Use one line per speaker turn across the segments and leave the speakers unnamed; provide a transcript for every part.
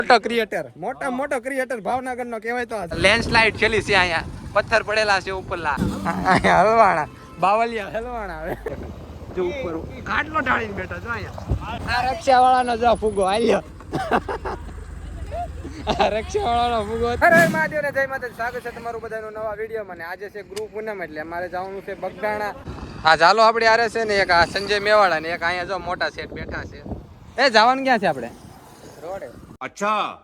મોટો ક્રિએટર ભાવનગર નો કહેવાય તો લેન્ડસ્લાઇડ છેલી છે અહીંયા પથ્થર પડેલા છે ઉપરલા અહીંયા હલવાણા બાવલિયા હલવાણા આવે જો ઉપર ખાટલો ઢાળીને બેઠા જો અહીંયા આ રક્ષા વાળાનો જો ફૂગો આલ્યો રક્ષા વાળાનો ફૂગો અરે મહાદેવ ને જય માતા સ્વાગત છે તમારું બધાનું નવા વિડીયો માં આજે છે ગુરુ પૂનમ એટલે અમારે જવાનું છે બગડાણા હા ચાલો આપણે આરે છે ને એક આ સંજય મેવાડા ને એક અહીંયા જો મોટા સેટ બેઠા છે એ જવાનું ક્યાં છે આપણે રોડે
અચ્છા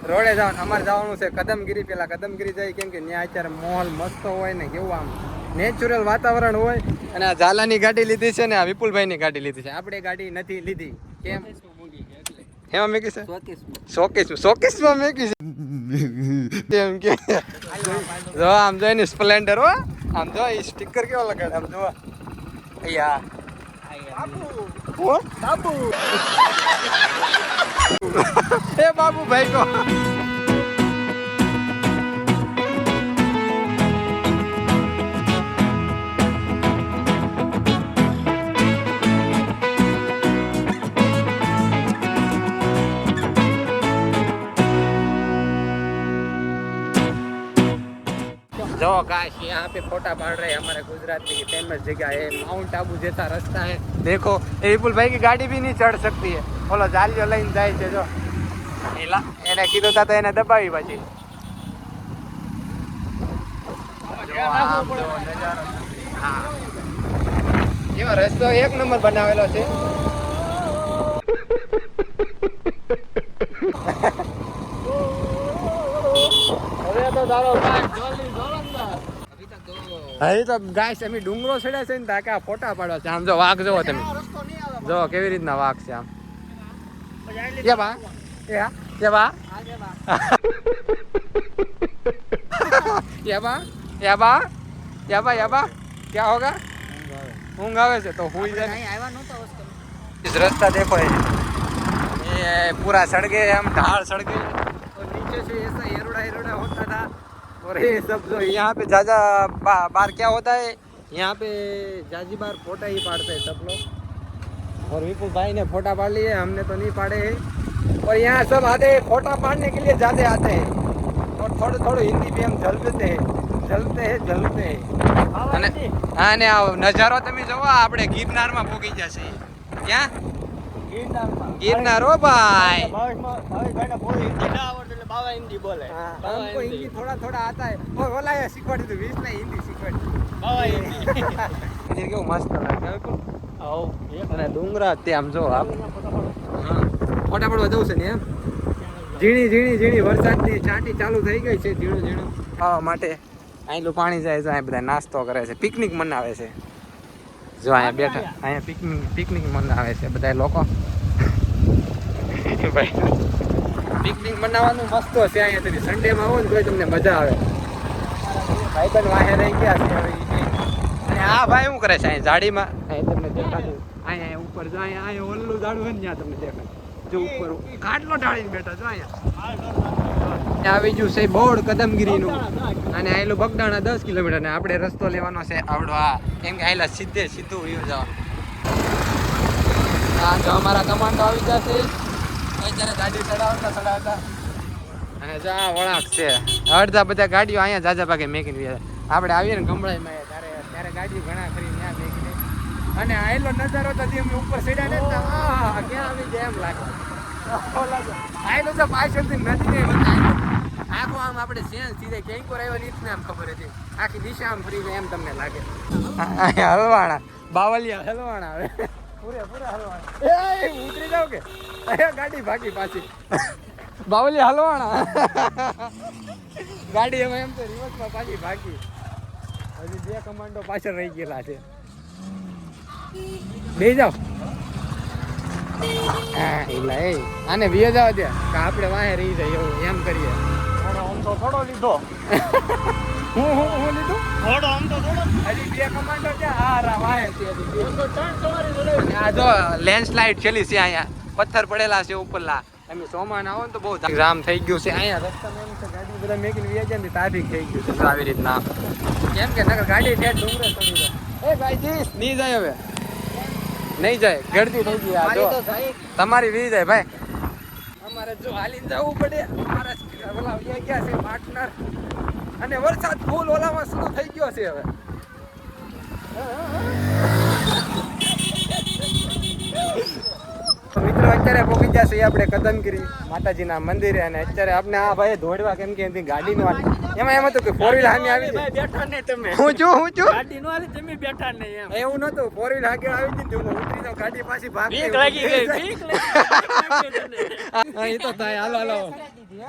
રોડે જવાનું અમારે જવાનું છે કદમગીરી પેલા કદમગીરી જાય કેમ કે ત્યાં અત્યારે માહોલ મસ્ત હોય ને કેવું આમ નેચરલ વાતાવરણ હોય અને આ ઝાલાની ગાડી લીધી છે ને આ વિપુલભાઈની ગાડી લીધી છે આપણે ગાડી નથી લીધી કેમ એમાં મેકી છે શોકેસમાં મેકી છે એમ કે જો આમ જો એની સ્પ્લેન્ડર હો આમ જો એ સ્ટીકર કેવો લગાડે આમ જો યા બાબુ એ બાબુ ભાઈ કો जो गाइस यहाँ पे फोटा पड़ रहे हैं हमारे गुजरात की फेमस जगह है माउंट आबू जैसा रास्ता है देखो ये विपुल भाई की गाड़ी भी नहीं चढ़ सकती है बोलो जालियो लઈને જાય છે જો એને કીધું તા તો એને દબાવી પછી હા એવો રસ્તો એક નંબર બનાવેલો છે હવે તો ચાલો હજી તો ગાઈસ અમે ડુંગરો ચડ્યા છે ને તાકે આ ફોટા પાડવા છે આમ જો વાઘ જોવો તમે જો કેવી રીતના વાઘ છે આમ ये बा ये बा क्या होगा ऊँग आवे से तो हुई जाए इस रास्ता देखो ये पूरा सड़ गए हम ढाल सड़ गए और नीचे से ऐसा एरोड़ा होता था और ये सब जो यहाँ पे जाजा बार क्या होता है यहाँ पे जाजी बार फोटा ही पाड़ते हैं सब लोग और विपुल भाई ने फोटा पाड़ लिए हमने तो नहीं पाड़े हैं और यहाँ सब आते हैं फोटा पाड़ने के लिए ज़्यादा आते हैं और थोड़े हिंदी भी हम झलते हैं हाँ ने नजारो તમે જોવો આપણે ગિરનારમાં પહોંચી જશે ક્યાં गिरनार हो भाई हमको हिंदी थोड़ा आता है और बोला है सिखवाड़ी तो 20 में हिंदी सिखवाड़ी केવું મસ્ત લાગે અને ડુંગરા તે આમ જો આપ ફોટા પડવા જવું છે ને એમ ઝીણી વરસાદની છાંટી ચાલુ થઈ ગઈ છે ઝીણું ખાવા માટે અહીંલું પાણી જાય છે અહીં બધા નાસ્તો કરે છે પિકનિક મનાવે છે જો અહીંયા બેઠા અહીંયા પિકનિક મનાવે છે બધા લોકો ભાઈ પિકનિક મનાવવાનું મસ્ત છે અહીંયા તમે સન્ડેમાં આવો ને તો તમને મજા આવે ભાઈબંધ વાહે રહી ગયા છે હવે અને આ ભાઈ શું કરે છે અહીં ઝાડીમાં અહીં તમને દેખાતું અહીંયા ઉપર જો અહીંયા ઓલું ઝાડું હોય ને ત્યાં તમને દેખાય જો ઉપર ખાટલો ઢાળીને બેઠા જો અહીંયા આવી ગયું છે બોર્ડ કદમગીરીનું અને આયલું બગડાણા 10 કિલોમીટર ને આપણે રસ્તો લેવાનો છે આવડો આ કેમ કે આયલા સીધું વયું જવા આ જો અમારા કમાન્ડો આવી જશે અત્યારે ગાડી ચડાવતા અને જો આ વળાંક છે અડધા બધા ગાડીઓ અહીંયા જાજા ભાગે મેકીને આપણે આવીએ ને ગમળાઈમાં ત્યારે ગાડીઓ ઘણા ખરી ત્યાં મેકીને અને આયલો નજારો તો અમે ઉપર ચડ્યા ને ક્યાં આવી જાય એમ લાગે આયલો તો પાછળથી નથી ને આખો આમ આપણે સેન્સ સીધે ક્યાંક પર આવ્યો રીતને આમ ખબર હતી આખી દિશા આમ ફરી એમ તમને લાગે હલવાણા બાવલિયા હલવાણા આવે પૂરા હલવાણા એ ઉતરી જાવ કે ગાડી ભાગી પાછી બાવલિયા હલવાણા ગાડી એમાં એમ તો રિવર્સમાં પાછી ભાગી હજી 2 કમાન્ડો પાછળ રહી ગયેલા છે બે જાઓ હા એટલે એ આને વિયો જાવ દે કે આપણે વાહે રહી જાય એવું એમ કરીએ થોડો લીધો હું લીધું થોડો આમ તો થોડો હજી 2 કમાન્ડો છે હા રા વાહે છે આ જો લેન્ડસ્લાઇડ છેલી છે અહીંયા પથ્થર પડેલા છે ઉપરલા તમે સોમાન આવો ને તો બહુ જામ થઈ ગયું છે અહીંયા રસ્તામાં એમ છે ગાડી બધા મેકીને વ્યા જાય ને ટ્રાફિક થઈ ગયું છે આવી રીતના કેમ કે નકર ગાડી ઠેઠ ડુંગરે ચડી જાય એ ભાઈ નહીં જાય હવે નહીં જાય ગળતી થઈ ગઈ આ જો તમારી વી જાય ભાઈ અમારે જો હાલીને જવું પડે. અમારા ઓલા ગયા છે પાર્ટનર અને વરસાદ ફૂલ ઓલામાં શરૂ થઈ ગયો છે હવે. મિત્રો અત્યારે પહોંચી ગયા છે આપણે કદમગીરી માતાજીના મંદિરે અને અત્યારે આપણે આ ભાઈ દોડવા કેમ કે ગાડીનો એમાં એમ હતું કે ફોર વ્હીલ સામે આવી બેઠા ને તમે હું છું ગાડીનો હાલી તમે બેઠા ને એવું નતું ફોર વ્હીલ આગળ આવી હતી હું ઉતરી તો ગાડી પાછી ભાગ લાગી ગઈ એ તો થાય.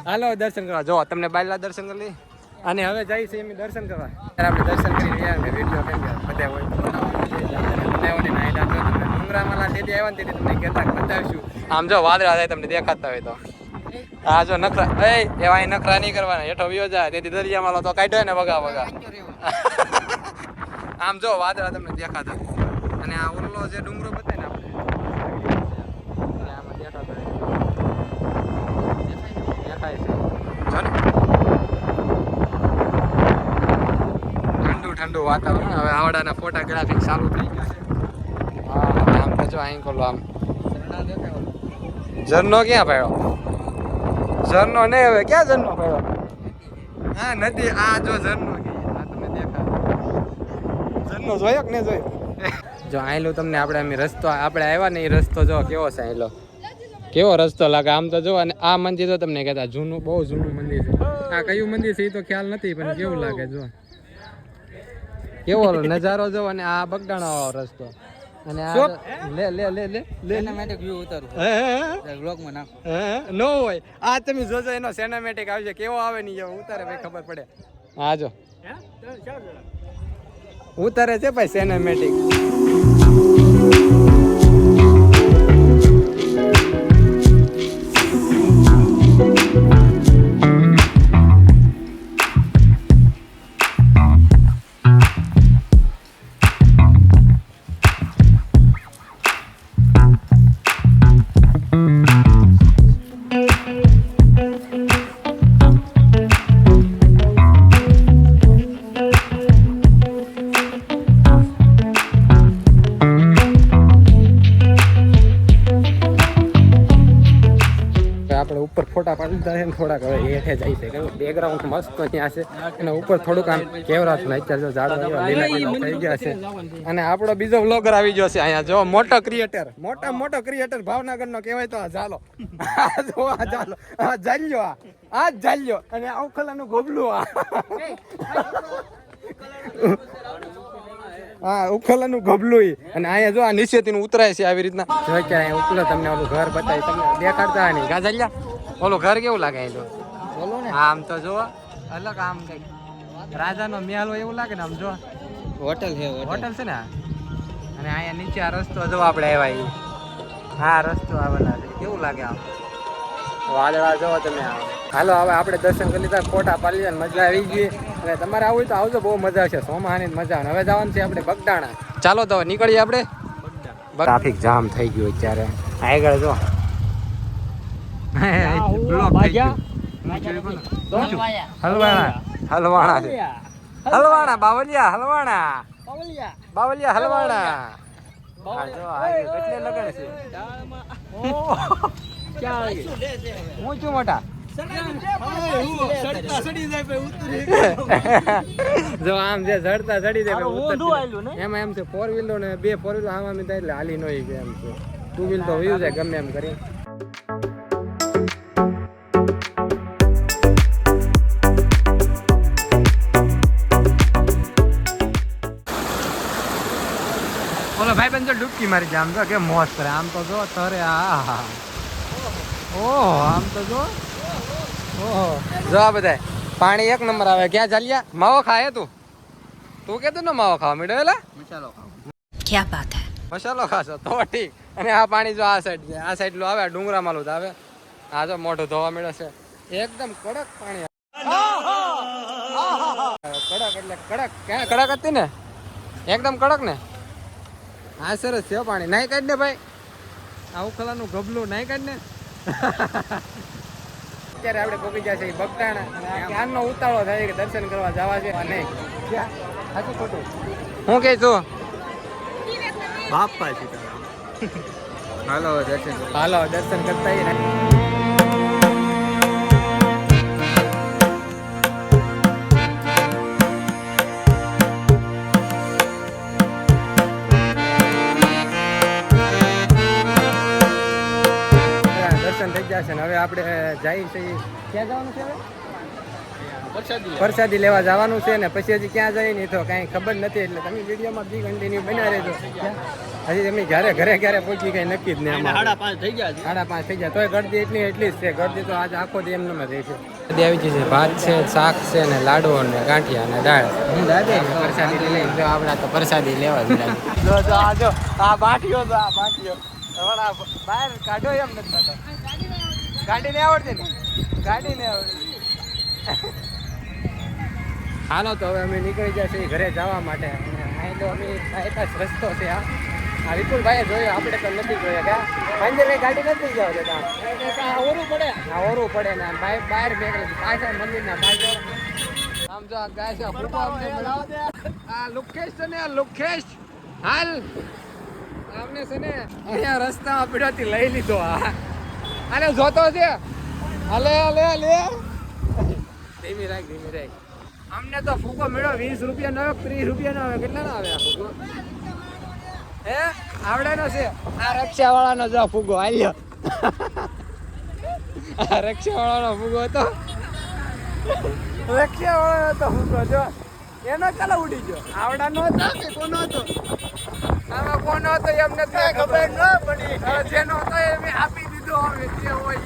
હાલો દર્શન કરવા જો તમને બાયલા દર્શન કરી લી અને હવે જઈ છે એમ દર્શન કરવા. આપણે દર્શન કરી રહ્યા ને વિડીયો કેમ બધા હોય ડુંગરામાં તેથી આવ્યા ને તેથી તમને કહેતા બતાવીશું. આમ જો વાદળા થાય તમને દેખાતા હોય તો હા જો નખરા એવા નખરા નહીં કરવાના હેઠો વિયો જાય તેથી દરિયામાં તો કાઢ્યો ને વગા આમ જો વાદળા તમને દેખાતા અને આ ઓલો જે ડુંગરો બતાવે ને આપણે આમાં દેખાતા દેખાય છે ઠંડુ વાતાવરણ. હવે આવડાના ફોટોગ્રાફી ચાલુ થઈ ગયા છે. હા આમ તો જો અહીં કોલો આમ ઝરનો ક્યાં પડ્યો ઝરનો નહીં હવે ક્યાં ઝરનો પડ્યો હા નથી આ જો ઝરનો આ તમે દેખાય ઝરનો જોયો કે નહીં જોયો જો આયલો તમને આપણે અમે રસ્તો આપણે આવ્યા ને એ રસ્તો જો કેવો છે આયલો કેવો રસ્તો લાગે આમ તો જો અને આ મંદિર તો તમને કહેતા જૂનું બહુ જૂનું મંદિર છે. આ કયું મંદિર છે એ તો ખ્યાલ નથી પણ કેવું લાગે જો કેવો નજારો જો અને આ બગડાણો રસ્તો અને આ લે લે લે લે સિનેમેટિક વ્યૂ ઉતારું વ્લોગ માં નાખો નો હોય આ તમે જોજો એનો સિનેમેટિક આવશે કેવો આવે ની જો ઉતારે ભાઈ ખબર પડે. હા જો ઉતારે છે ભાઈ સિનેમેટિક. ઉપર ફોટા પાડી દીધા છે થોડાક હવે હેઠે જાય છે બેકગ્રાઉન્ડ મસ્ત ત્યાં છે અને ઉપર થોડુંક આમ કેવરાત ને અત્યારે ઝાડો લીલા થઈ ગયા છે અને આપણો બીજો વ્લોગર આવી ગયો છે અહીંયા જો મોટો ક્રિએટર ભાવનગર નો કહેવાય તો આ ઝાલો ઝાલ્યો આ ઝાલ્યો અને અવખલાનું ગોબલું હા ઉખલાનું ગબલું અને અહીંયા જો આ નીચેથી ઉતરાય છે આવી રીતના જો અત્યારે અહીંયા ઉતરો તમને ઓલું ઘર બતાવી તમને દેખાડતા નહીં ગાજલ્યા ઓલું ઘર કેવું લાગે અહીં તો બોલો ને આમ તો જો અલગ આમ કઈક રાજાનો મહેલ હોય એવું લાગે ને આમ જો હોટલ છે ને અને અહીંયા નીચે આ રસ્તો જો આપણે આવ્યા હા રસ્તો આવેલા છે કેવું લાગે આમ વાદળા જો તમે હાલો હવે આપણે દર્શન કરી લીધા ફોટા પાડી લીધા મજા આવી ગઈ અને તમારે આવું હોય તો આવજો બહુ મજા આવશે સોમાહાની મજા આવે. હવે જવાનું છે આપણે બગદાણા. ચાલો તો નીકળીએ આપણે. ટ્રાફિક જામ થઈ ગયું અત્યારે આગળ જો બ્લોક થઈ ગયું હલવાણા બાવલિયા હલવાણા જો આગે કેટલે લગન છે હું છું મોટા જો આમ જે ચડતા ચડી જાય એમાં એમ છે ફોર વ્હીલો ને બે ફોર વ્હીલો આમ થાય એટલે હાલી નો એમ છે ટુ વ્હીલ તો વયું જાય ગમે એમ કરી. ઓલો ભાઈ બંધ ડૂબકી મારી જાય આમ તો કે મોજ કરે આમ તો જો તરે આ ઓહ આમ તો જો ઓહો જો આ બધા પાણી એક નંબર આવે. ક્યાં ચાલ્યા માવો ખાય તું કેતો ને માવો ખાવા મીડો એલા મસાલો ખાવ ક્યાં બાત હે મસાલો ખાશો તો ઠીક. અને આ પાણી જો આ સાઈડ છે આ સાઈડ લો આવે ડુંગરા માલું આવે આ જો મોઢું ધોવા મળે છે એકદમ કડક પાણી કડક એટલે કડક ક્યાં કડક હતી ને એકદમ કડક ને હા સરસ છે પાણી નાઈ કાઢ ને ભાઈ આવું ખલાનું ગબલું નાઈ કાઢ ને. અત્યારે આપણે પહોંચી ગયા છે બગદાણા ક્યારનો ઉતાવળો થાય કે દર્શન કરવા જવા છે નહીં સાચું ખોટું હું કહે છું બાપા હાલો દર્શન કરતા દર્શન થઈ જશે ને હવે આપણે જઈએ છીએ ક્યાં જવાનું છે હવે પ્રસાદી લેવા જવાનું છે ને પછી હજી ક્યાં જાય નહીં તો કાંઈ ખબર નથી એટલે તમે વિડીયોમાં બી કન્ટિન્યુ બના રહેજો હજી તમે ઘરે પહોંચી કઈ નક્કી જ નહીં આમાં 5:30 થઈ ગયા 5:30 થઈ ગયા તોય ગરદી એટલી જ છે ગરદી તો આજે આખો દી એમને રહે છે આવી ગઈ છે ભાત છે શાક છે ને લાડુ ને ગાંઠિયા ને દાળ હું દાદા પ્રસાદી લઈ જો આપણા તો પ્રસાદી લેવા જો આ બાટીઓ તો આ બાટીઓ બહાર કાઢો એમ નથી થતો ગાડી નહીં આવડતી ને ગાડી નહીં આવડતી હાલો તો હવે અમે નીકળી જશે ઘરે જવા માટે અહીં તો અમે એક જ રસ્તો છે આ વિપુલભાઈએ જોયો આપણે તો નથી જોયા કે અંદર ગાડી નથી જાવ દેતા ઓરું પડે ને ભાઈ બહાર નીકળે પાછા મંદિરના પાછળ આમ જો આ ગાય છે આ લુકેશ છે ને લુકેશ હાલ આમને છે ને અહીંયા રસ્તામાં પીડાથી લઈ લીધો આને જોતો છે હલે ધીમી રાખ અમને તો ફૂકો મળ્યો 20 રૂપિયા નો 30 રૂપિયા નો આવે કેટલા ના આવે આ ફૂકો હે આવડે નો છે આ રક્ષા વાળાનો જો ફૂગો આલ્યો આ રક્ષા વાળાનો ફૂગો હતો રક્ષા વાળાનો તો ફૂગો જો એનો ચાલો ઉડી ગયો આવડાનો હતો કે કોનો હતો આમાં કોનો હતો એમને તો ખબર ન પડી જેનો હતો એ મેં આપી દીધો હવે જે હોય